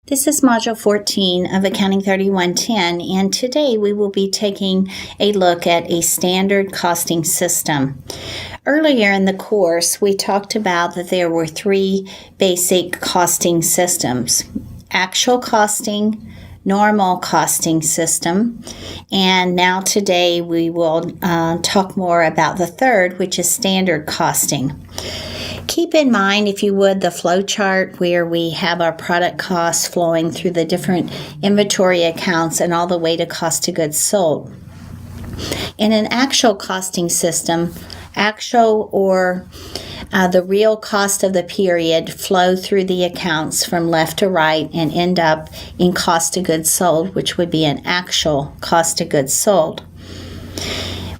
This is Module 14 of Accounting 3110, and today we will be taking a look at a standard costing system. Earlier in the course, we talked about that there were three basic costing systems: actual costing, normal costing system, and now today we will talk more about the third, which is standard costing. Keep in mind, if you would, the flow chart where we have our product costs flowing through the different inventory accounts and all the way to cost of goods sold. In an actual costing system, actual or the real cost of the period flow through the accounts from left to right and end up in cost of goods sold, which would be an actual cost of goods sold.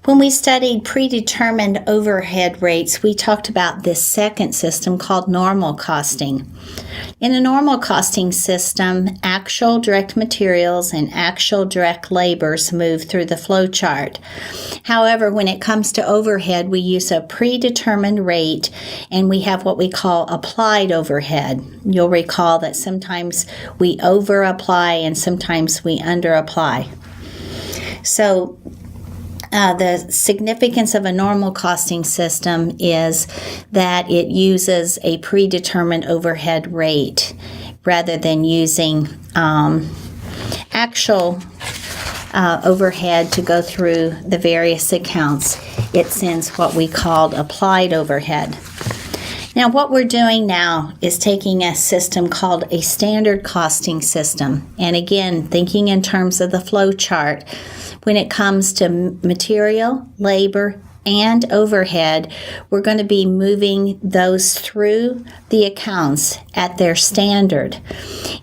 When we studied predetermined overhead rates, we talked about this second system called normal costing. In a normal costing system, actual direct materials and actual direct labors move through the flow chart. However, when it comes to overhead, we use a predetermined rate, and we have what we call applied overhead. You'll recall that sometimes we over-apply and sometimes we under-apply. So, the significance of a normal costing system is that it uses a predetermined overhead rate rather than using actual overhead to go through the various accounts. It sends what we called applied overhead. Now, what we're doing now is taking a system called a standard costing system. And again, thinking in terms of the flow chart, when it comes to material, labor, and overhead, we're going to be moving those through the accounts at their standard.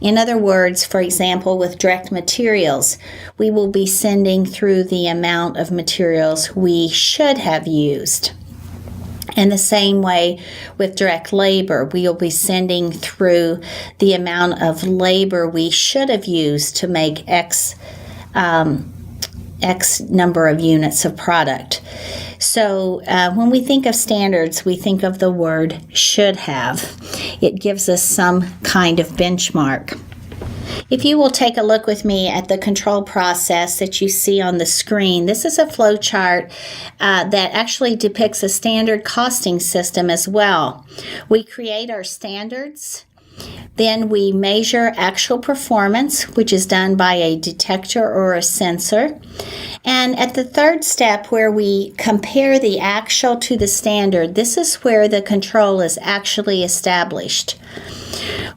In other words, for example, with direct materials, we will be sending through the amount of materials we should have used. In the same way with direct labor, we'll be sending through the amount of labor we should have used to make X number of units of product. So when we think of standards, we think of the word should have. It gives us some kind of benchmark. If you will take a look with me at the control process that you see on the screen, this is a flow chart that actually depicts a standard costing system as well. We create our standards. Then we measure actual performance, which is done by a detector or a sensor. And at the third step, where we compare the actual to the standard, this is where the control is actually established.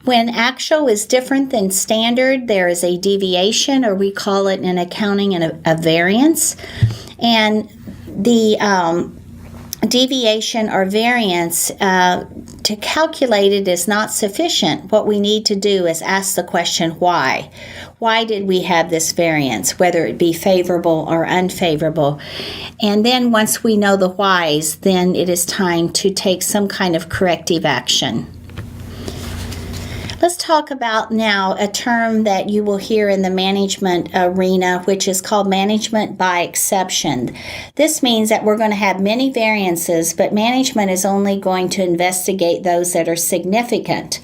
When actual is different than standard, there is a deviation, or we call it in accounting a variance. And the deviation or variance, to calculate it is not sufficient. What we need to do is ask the question, why? Why did we have this variance, whether it be favorable or unfavorable? And then once we know the whys, then it is time to take some kind of corrective action. Let's talk about now a term that you will hear in the management arena, which is called management by exception. This means that we're going to have many variances, but management is only going to investigate those that are significant.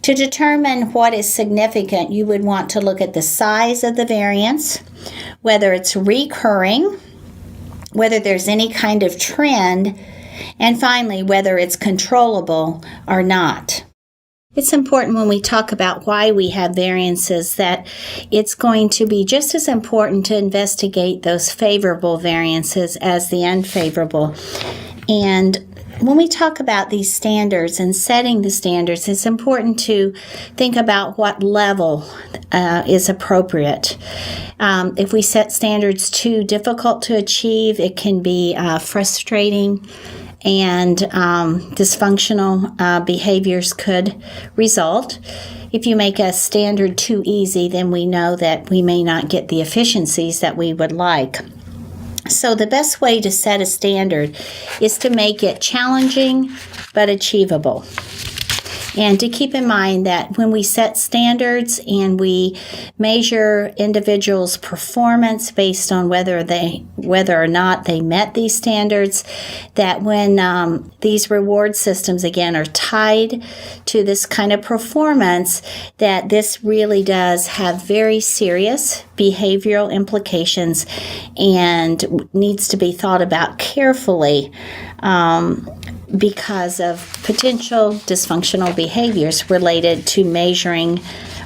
To determine what is significant, you would want to look at the size of the variance, whether it's recurring, whether there's any kind of trend, and finally, whether it's controllable or not. It's important when we talk about why we have variances that it's going to be just as important to investigate those favorable variances as the unfavorable. And when we talk about these standards and setting the standards, it's important to think about what level is appropriate. If we set standards too difficult to achieve, it can be frustrating, and dysfunctional behaviors could result. If you make a standard too easy, then we know that we may not get the efficiencies that we would like. So the best way to set a standard is to make it challenging but achievable. And to keep in mind that when we set standards and we measure individuals' performance based on whether or not they met these standards, that when these reward systems again are tied to this kind of performance, that this really does have very serious behavioral implications and needs to be thought about carefully because of potential dysfunctional behaviors related to measuring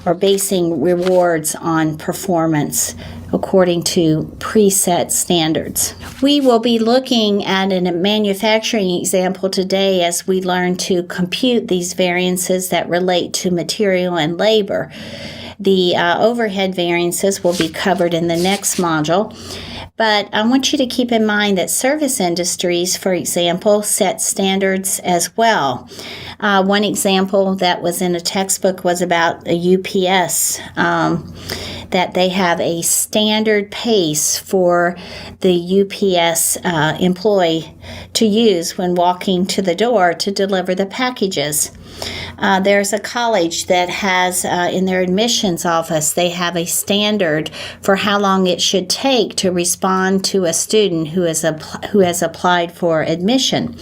or basing rewards on performance according to preset standards. We will be looking at a manufacturing example today as we learn to compute these variances that relate to material and labor. The overhead variances will be covered in the next module. But I want you to keep in mind that service industries, for example, set standards as well. One example that was in a textbook was about a UPS, that they have a standard pace for the UPS employee to use when walking to the door to deliver the packages. There's a college that has, in their admissions office, they have a standard for how long it should take to respond to a student who has applied for admission.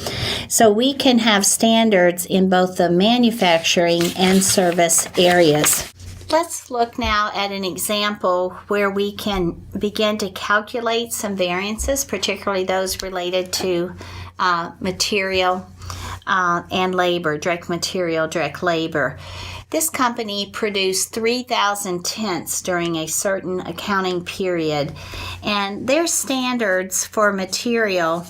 So we can have standards in both the manufacturing and service areas. Let's look now at an example where we can begin to calculate some variances, particularly those related to material and labor, direct material, direct labor. This company produced 3,000 tents during a certain accounting period, and their standards for material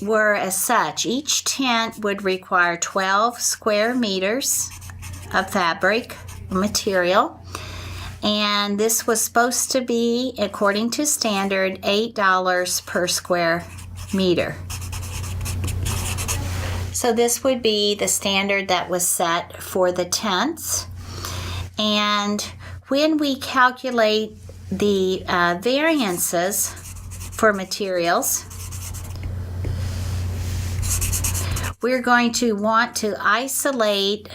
were as such. Each tent would require 12 square meters of fabric material, and this was supposed to be, according to standard, $8 per square meter. So this would be the standard that was set for the tents. And when we calculate the variances for materials, we're going to want to isolate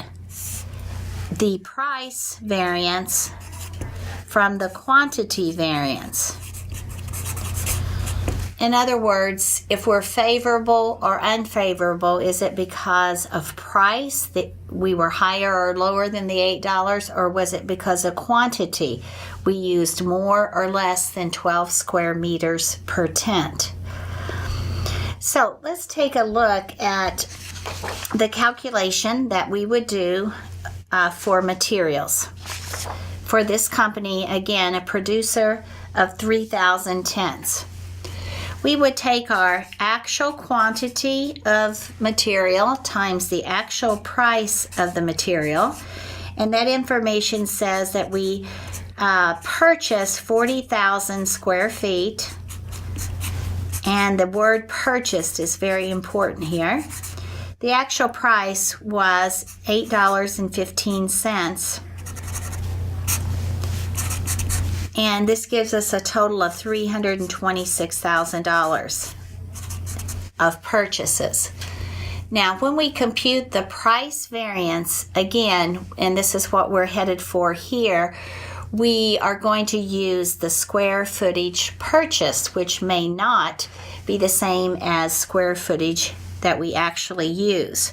the price variance from the quantity variance. In other words, if we're favorable or unfavorable, is it because of price that we were higher or lower than the $8, or was it because of quantity? We used more or less than 12 square meters per tent. So let's take a look at the calculation that we would do for materials. For this company, again, a producer of 3,000 tents. We would take our actual quantity of material times the actual price of the material, and that information says that we purchase 40,000 square feet, and the word purchased is very important here. The actual price was $8.15. And this gives us a total of $326,000 of purchases. Now, when we compute the price variance, again, and this is what we're headed for here, we are going to use the square footage purchased, which may not be the same as square footage that we actually use.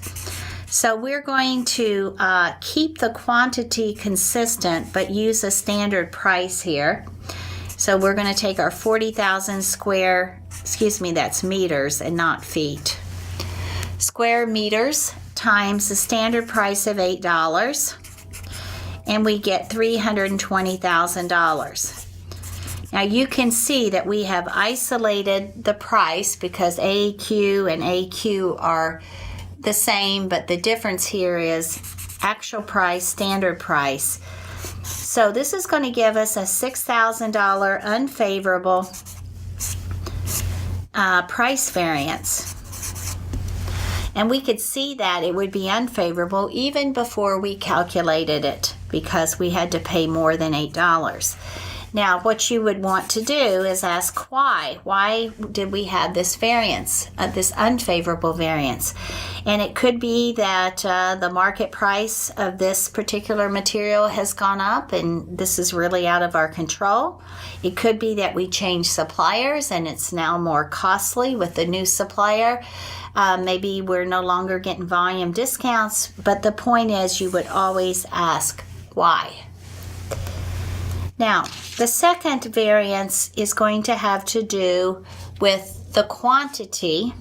So we're going to keep the quantity consistent, but use a standard price here. So we're going to take our 40,000 that's meters and not feet. Square meters times the standard price of $8, and we get $320,000. Now you can see that we have isolated the price because AQ and AQ are the same, but the difference here is actual price, standard price. So this is going to give us a $6,000 unfavorable price variance. And we could see that it would be unfavorable even before we calculated it because we had to pay more than $8. Now, what you would want to do is ask why. Why did we have this variance, this unfavorable variance? And it could be that the market price of this particular material has gone up and this is really out of our control. It could be that we changed suppliers and it's now more costly with the new supplier. Maybe we're no longer getting volume discounts, but the point is you would always ask why. Now, the second variance is going to have to do with the quantity.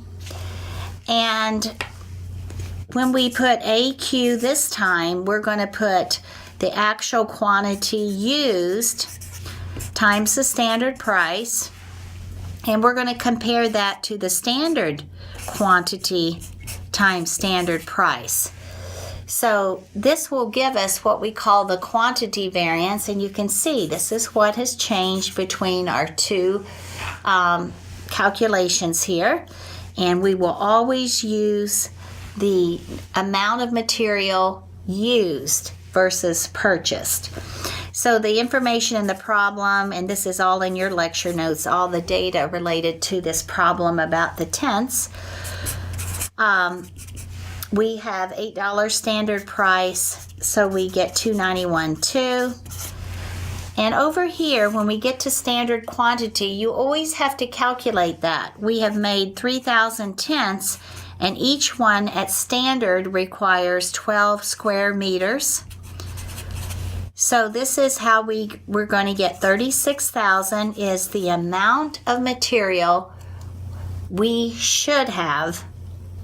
And when we put AQ this time, we're going to put the actual quantity used times the standard price. And we're going to compare that to the standard quantity times standard price. So this will give us what we call the quantity variance, and you can see this is what has changed between our two calculations here. And we will always use the amount of material used versus purchased. So the information in the problem, and this is all in your lecture notes, all the data related to this problem about the tenths. We have $8 standard price, so we get $291.2. And over here, when we get to standard quantity, you always have to calculate that. We have made 3,000 tenths, and each one at standard requires 12 square meters. So this is how we're going to get 36,000 is the amount of material we should have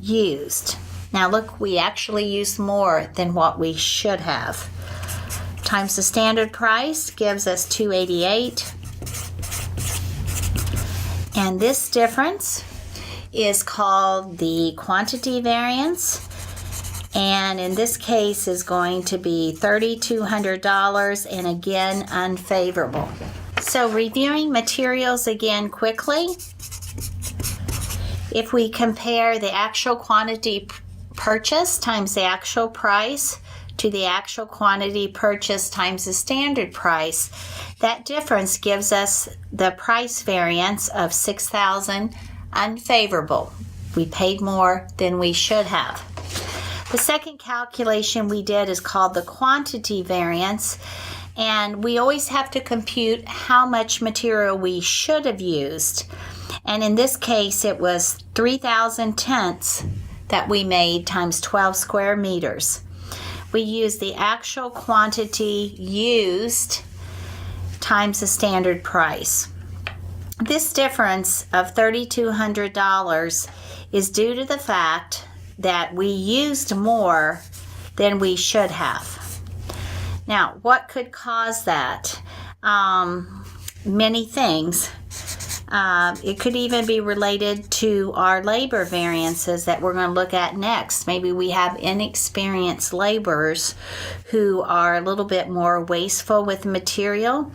used. Now look, we actually used more than what we should have. Times the standard price gives us $288. And this difference is called the quantity variance. And in this case is going to be $3,200 and again unfavorable. So reviewing materials again quickly. If we compare the actual quantity purchased times the actual price to the actual quantity purchased times the standard price, that difference gives us the price variance of $6,000 unfavorable. We paid more than we should have. The second calculation we did is called the quantity variance, and we always have to compute how much material we should have used. And in this case, it was 3,000 tenths that we made times 12 square meters. We used the actual quantity used times the standard price. This difference of $3,200 is due to the fact that we used more than we should have. Now, what could cause that? Many things. It could even be related to our labor variances that we're going to look at next. Maybe we have inexperienced laborers who are a little bit more wasteful with material.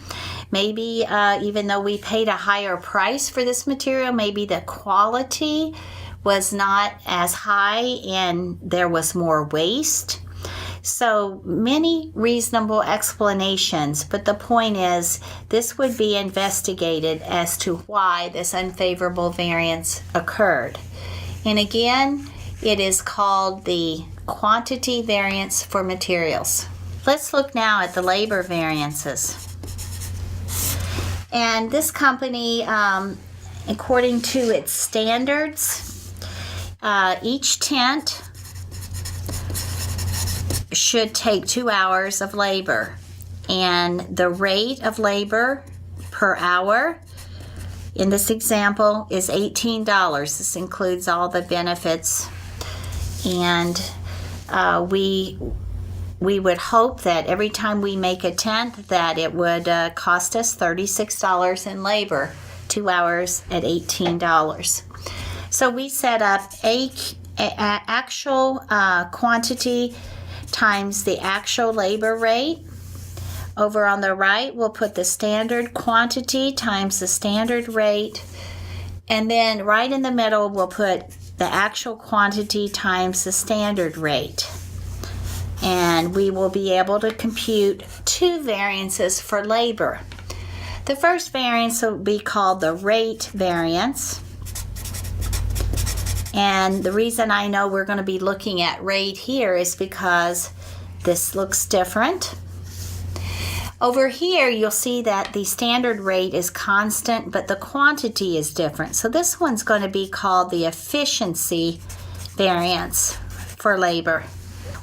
Maybe even though we paid a higher price for this material, maybe the quality was not as high and there was more waste. So many reasonable explanations, but the point is this would be investigated as to why this unfavorable variance occurred. And again, it is called the quantity variance for materials. Let's look now at the labor variances. And this company, according to its standards, each tent should take 2 hours of labor, and the rate of labor per hour in this example is $18. This includes all the benefits, and we would hope that every time we make a tent that it would cost us $36 in labor, 2 hours at $18. So we set up actual quantity times the actual labor rate. Over on the right, we'll put the standard quantity times the standard rate. And then right in the middle, we'll put the actual quantity times the standard rate. And we will be able to compute two variances for labor. The first variance will be called the rate variance. And the reason I know we're going to be looking at rate here is because this looks different. Over here, you'll see that the standard rate is constant, but the quantity is different. So this one's going to be called the efficiency variance for labor.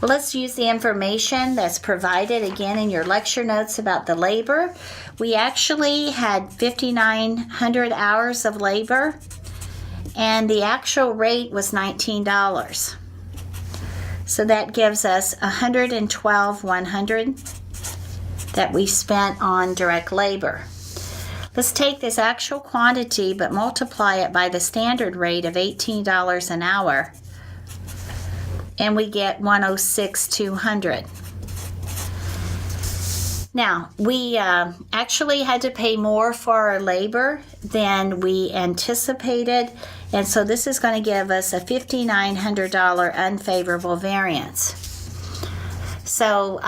Well, let's use the information that's provided again in your lecture notes about the labor. We actually had 5,900 hours of labor, and the actual rate was $19. So that gives us $112,100 that we spent on direct labor. Let's take this actual quantity but multiply it by the standard rate of $18 an hour, and we get $106,200. Now, we actually had to pay more for our labor than we anticipated, and so this is going to give us a $5,900 unfavorable variance. So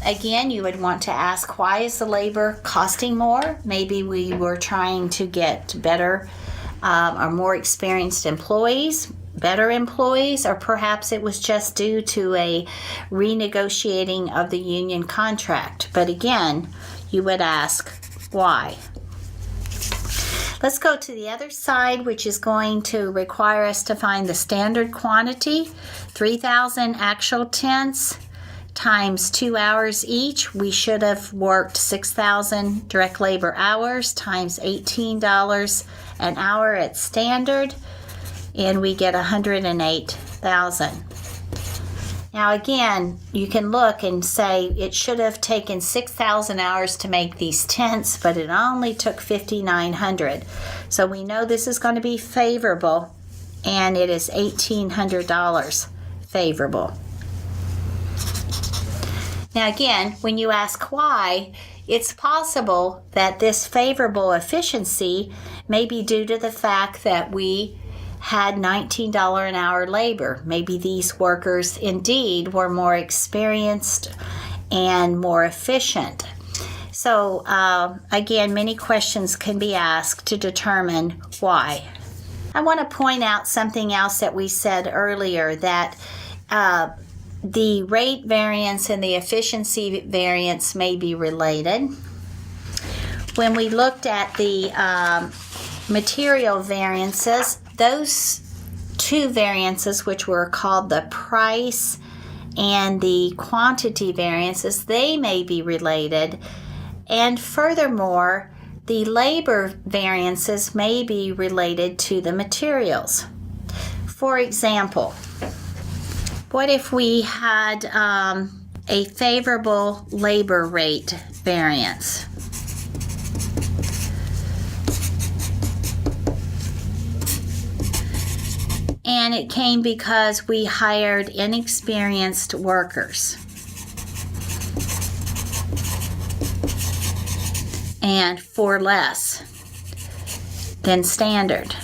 again, you would want to ask, why is the labor costing more? Maybe we were trying to get better or more experienced employees, better employees, or perhaps it was just due to a renegotiating of the union contract. But again, you would ask, why? Let's go to the other side, which is going to require us to find the standard quantity, 3,000 actual tenths times 2 hours each. We should have worked 6,000 direct labor hours times $18 an hour at standard, and we get 108,000. Now again, you can look and say it should have taken 6,000 hours to make these tenths, but it only took 5,900. So we know this is going to be favorable, and it is $1,800 favorable. Now again, when you ask why, it's possible that this favorable efficiency may be due to the fact that we had $19 an hour labor. Maybe these workers indeed were more experienced and more efficient. So again, many questions can be asked to determine why. I want to point out something else that we said earlier, that the rate variance and the efficiency variance may be related. When we looked at the material variances, those two variances, which were called the price and the quantity variances, they may be related. And furthermore, the labor variances may be related to the materials. For example, what if we had a favorable labor rate variance? And it came because we hired inexperienced workers and for less than standard.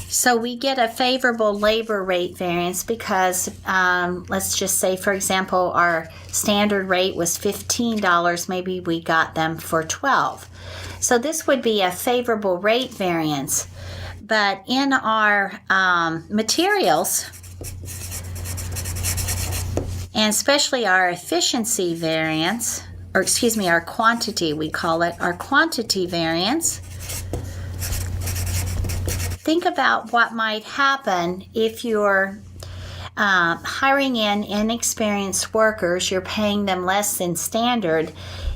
So we get a favorable labor rate variance because, let's just say, for example, our standard rate was $15. Maybe we got them for $12. So this would be a favorable rate variance. But in our materials, and especially our efficiency variance, or excuse me, our quantity, we call it our quantity variance, think about what might happen if you're hiring in inexperienced workers, you're paying them less than standard.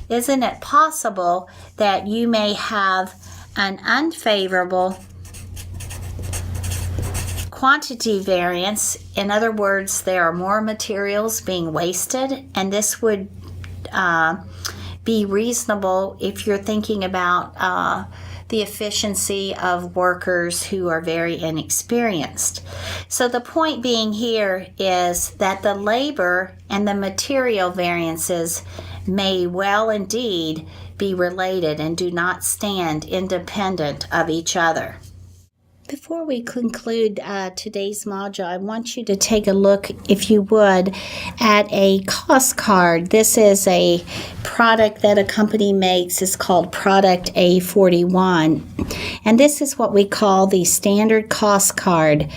Isn't it possible that you may have an unfavorable quantity variance? In other words, there are more materials being wasted, and this would be reasonable if you're thinking about the efficiency of workers who are very inexperienced. So the point being here is that the labor and the material variances may well indeed be related and do not stand independent of each other. Before we conclude today's module, I want you to take a look, if you would, at a cost card. This is a product that a company makes. It's called Product A41. And this is what we call the standard cost card.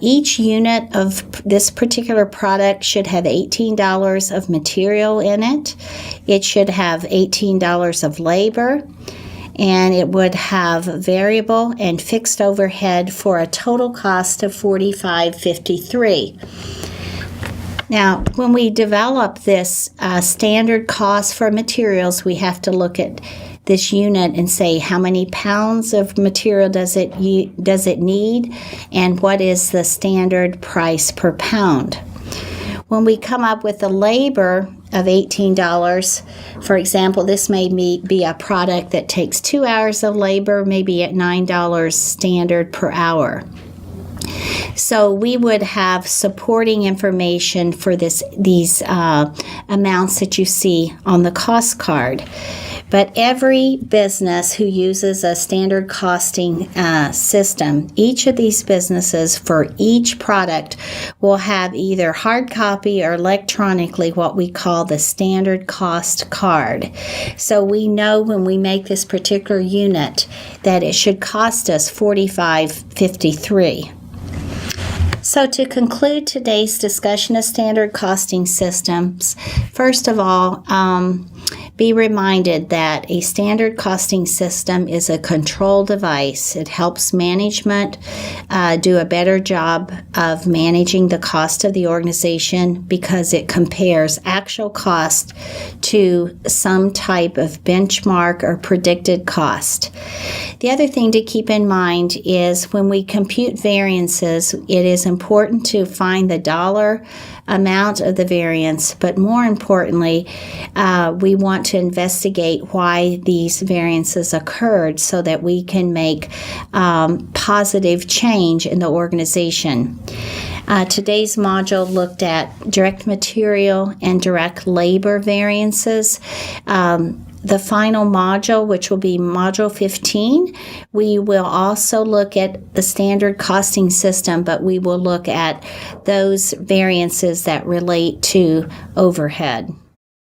Each unit of this particular product should have $18 of material in it. It should have $18 of labor. And it would have variable and fixed overhead for a total cost of $45.53. Now, when we develop this standard cost for materials, we have to look at this unit and say how many pounds of material does it need, and what is the standard price per pound. When we come up with the labor of $18, for example, this may be a product that takes 2 hours of labor, maybe at $9 standard per hour. So we would have supporting information for these amounts that you see on the cost card. But every business who uses a standard costing system, each of these businesses for each product will have either hard copy or electronically what we call the standard cost card. So we know when we make this particular unit that it should cost us $45.53. So to conclude today's discussion of standard costing systems, first of all, be reminded that a standard costing system is a control device. It helps management do a better job of managing the cost of the organization because it compares actual cost to some type of benchmark or predicted cost. The other thing to keep in mind is when we compute variances, it is important to find the dollar amount of the variance, but more importantly, we want to investigate why these variances occurred so that we can make positive change in the organization. Today's module looked at direct material and direct labor variances. The final module, which will be module 15, we will also look at the standard costing system, but we will look at those variances that relate to overhead.